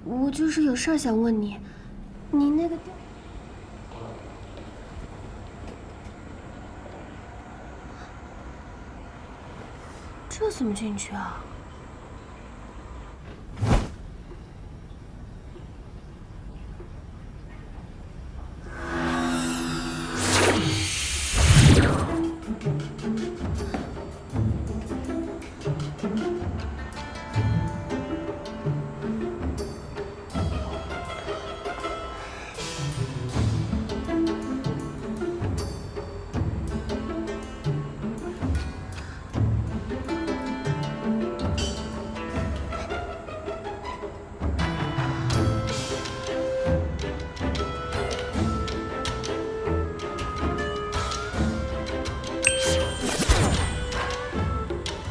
我就是有事儿想问你，你那个这怎么进去啊？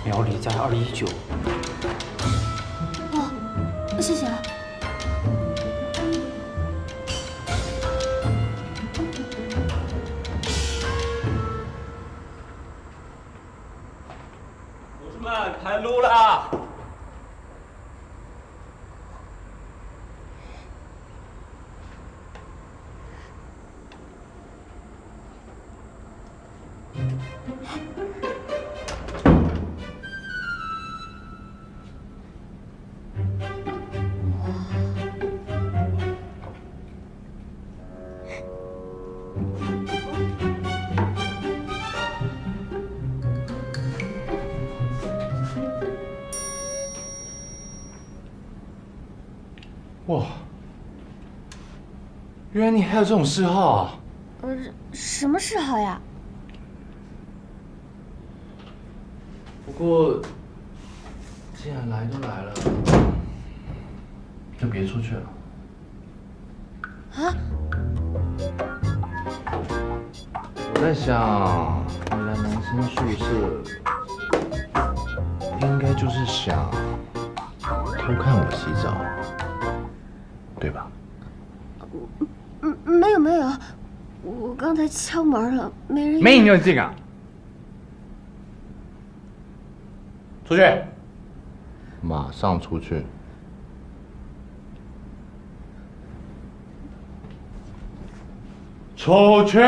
苗里在219。哦，谢谢。同志们，开路啦！哇，原来你还有这种嗜好啊！什么嗜好呀？不过，既然来都来了，就别出去了。啊？我在想，你来男生宿舍，应该就是想偷看我洗澡，对吧？没有，我刚才敲门了，没人。没你就进啊！出去！马上出去！出去！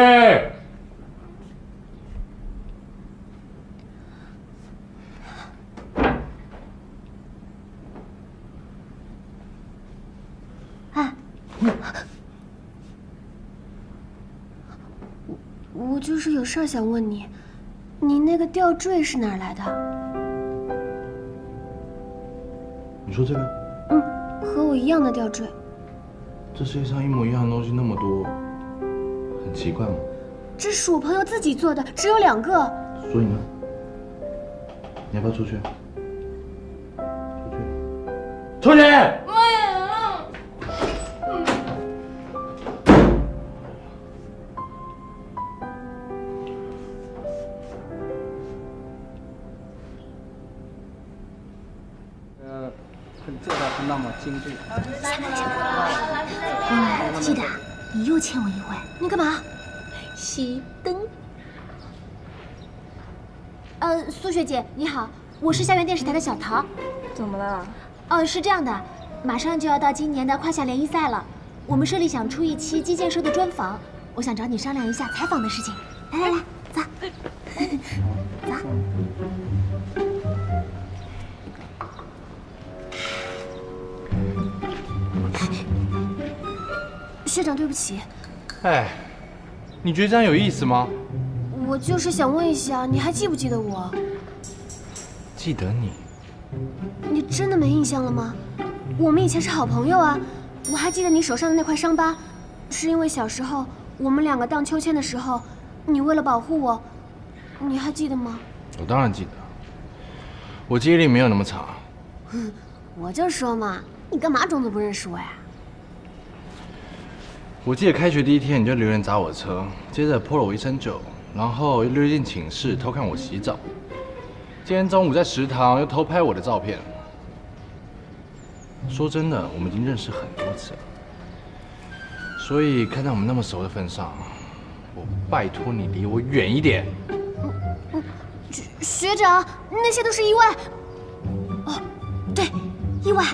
我就是有事儿想问你，你那个吊坠是哪儿来的？你说这个？和我一样的吊坠。这世界上一模一样的东西那么多，很奇怪吗？这是我朋友自己做的，只有2个。所以呢？你要不要出去？出去！妈呀！做的不那么精致。记得你又欠我一回。你干嘛？熄灯。苏学姐你好，我是校园电视台的小桃。怎么了？是这样的，马上就要到今年的跨校联谊赛了，我们社里想出一期基建社的专访，我想找你商量一下采访的事情。来，走，走。学长，对不起。哎，你觉得这样有意思吗？我就是想问一下，你还记不记得我？记得你？你真的没印象了吗？我们以前是好朋友啊，我还记得你手上的那块伤疤，是因为小时候我们2个荡秋千的时候，你为了保护我，你还记得吗？我当然记得，我记忆力没有那么差。我就说嘛，你干嘛装作不认识我呀？我记得开学第一天你就留言砸我车，接着泼了我1身酒，然后又溜进寝室偷看我洗澡。今天中午在食堂又偷拍我的照片。说真的，我们已经认识很多次了，所以看在我们那么熟的份上，我拜托你离我远一点。学长，那些都是意外，对，意外。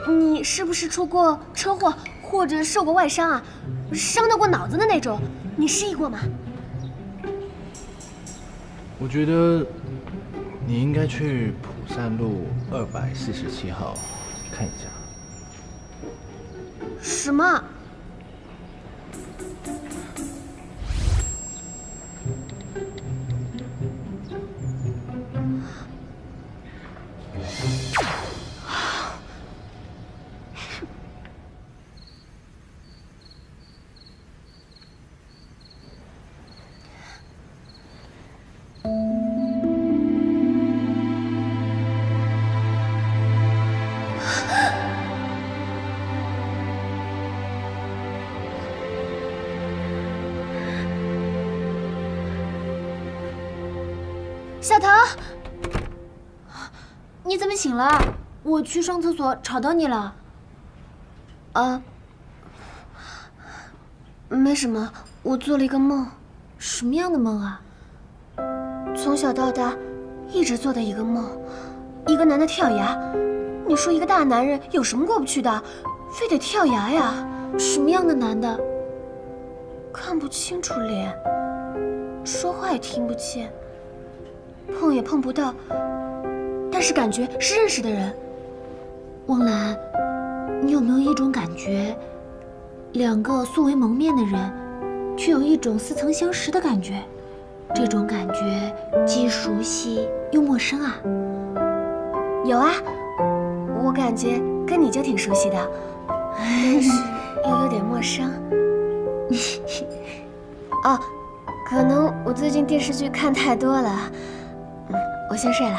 你是不是出过车祸或者受过外伤啊？伤到过脑子的那种？你失忆过吗？我觉得你应该去蒲山路247号看一下。什么？小桃，你怎么醒了？我去上厕所吵到你了。没什么，我做了一个梦。什么样的梦啊？从小到大一直做的一个梦，一个男的跳崖。你说一个大男人有什么过不去的，非得跳崖呀？什么样的男的？看不清楚脸，说话也听不见，碰也碰不到，但是感觉是认识的人。汪兰，你有没有一种感觉，两个素未谋面的人，却有一种似曾相识的感觉？这种感觉既熟悉又陌生啊。有啊，我感觉跟你就挺熟悉的，但是又有点陌生。哦，可能我最近电视剧看太多了。我先睡了。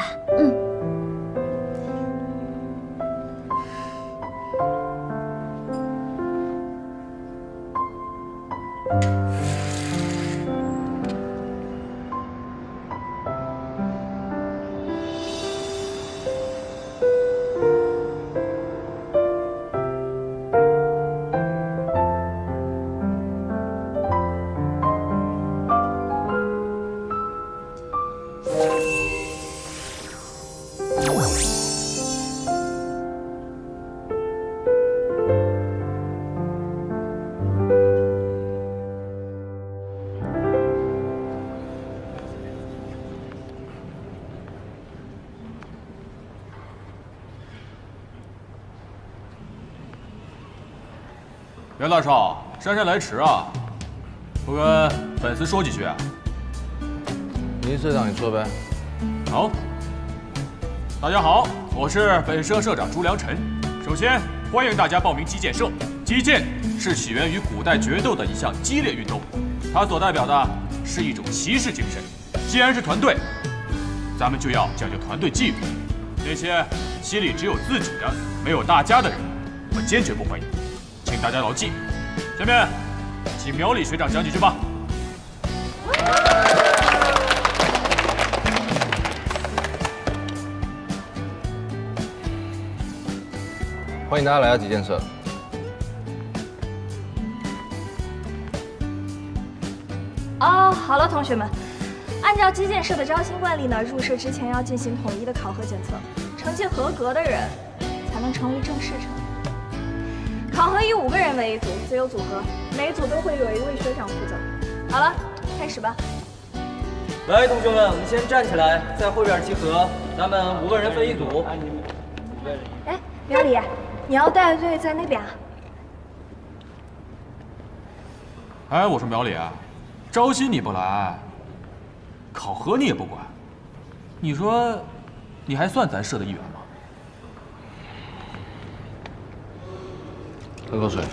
袁大少，姗姗来迟啊，不跟粉丝说几句啊？林社长，你说呗。好，大家好，我是本社社长朱良辰。首先欢迎大家报名击剑社。击剑是起源于古代决斗的一项激烈运动，它所代表的是一种骑士精神。既然是团队，咱们就要讲究团队纪律。那些心里只有自己的，没有大家的人，我坚决不欢迎。请大家牢记。下面，请苗里学长讲几句吧。欢迎大家来到击剑社。哦，好了，同学们，按照击剑社的招新惯例呢，入社之前要进行统一的考核检测，成绩合格的人才能成为正式成员。考核以5个人为一组，自由组合，每组都会有1位学长负责。好了，开始吧。来，同学们，我们先站起来，在后边集合，咱们5个人分一组。哎，苗里，你要带队在那边啊。哎，我说苗里，招新你不来，考核你也不管，你说你还算咱社的一员吗？喝口水。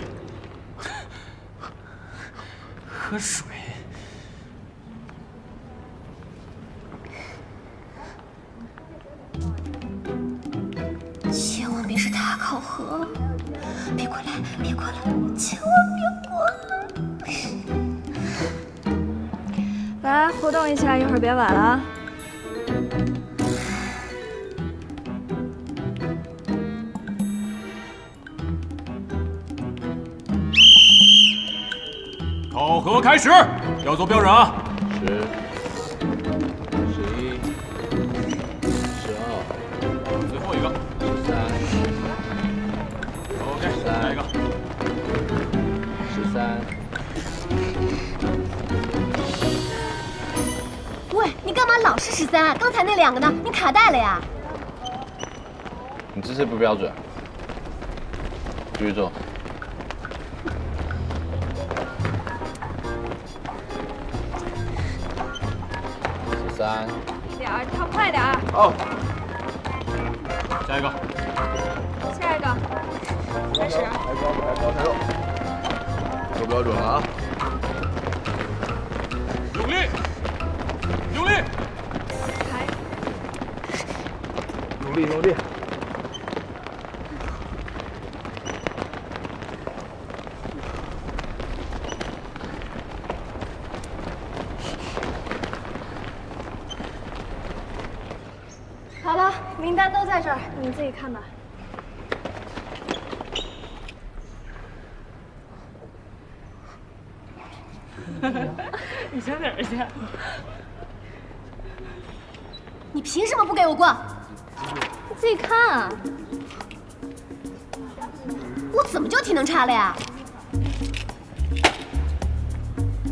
喝水。千万别是他考核，别过来，别过来，千万别过来。来，互动一下，一会儿别晚了啊。考核开始，要做标准啊10、11、12、最后一个。13、OK，下一个。 13。喂，你干嘛老是13啊？刚才那2个呢？你卡带了呀？你姿势不标准，继续做。13。跳快点儿。哦。下一个。下一个。开始。做标准了啊！用力，用力，抬。努力努力。好了，名单都在这儿，你们自己看吧。你想哪儿去？你凭什么不给我过？你自己看啊。我怎么就体能差了呀？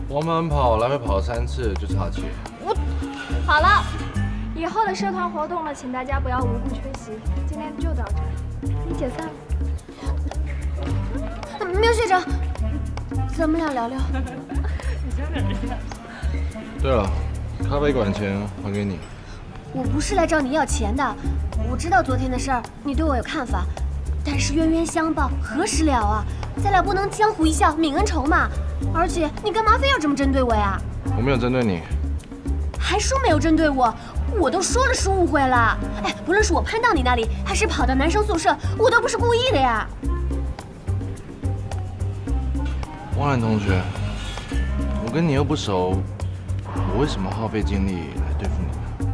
我们跑来回跑3次就差7。好了，以后的社团活动呢，请大家不要无故缺席。今天就到这儿，你解散。苗学长，咱们俩聊聊。你想哪儿去？对了，咖啡馆钱还给你。我不是来找你要钱的，我知道昨天的事儿，你对我有看法，但是冤冤相报何时了啊？咱俩不能江湖一笑泯恩仇嘛。而且你干嘛非要这么针对我呀？我没有针对你。还说没有针对我？我都说了是误会了。哎，不论是我攀到你那里，还是跑到男生宿舍，我都不是故意的呀。汪兰同学，我跟你又不熟，我为什么耗费精力来对付你呢？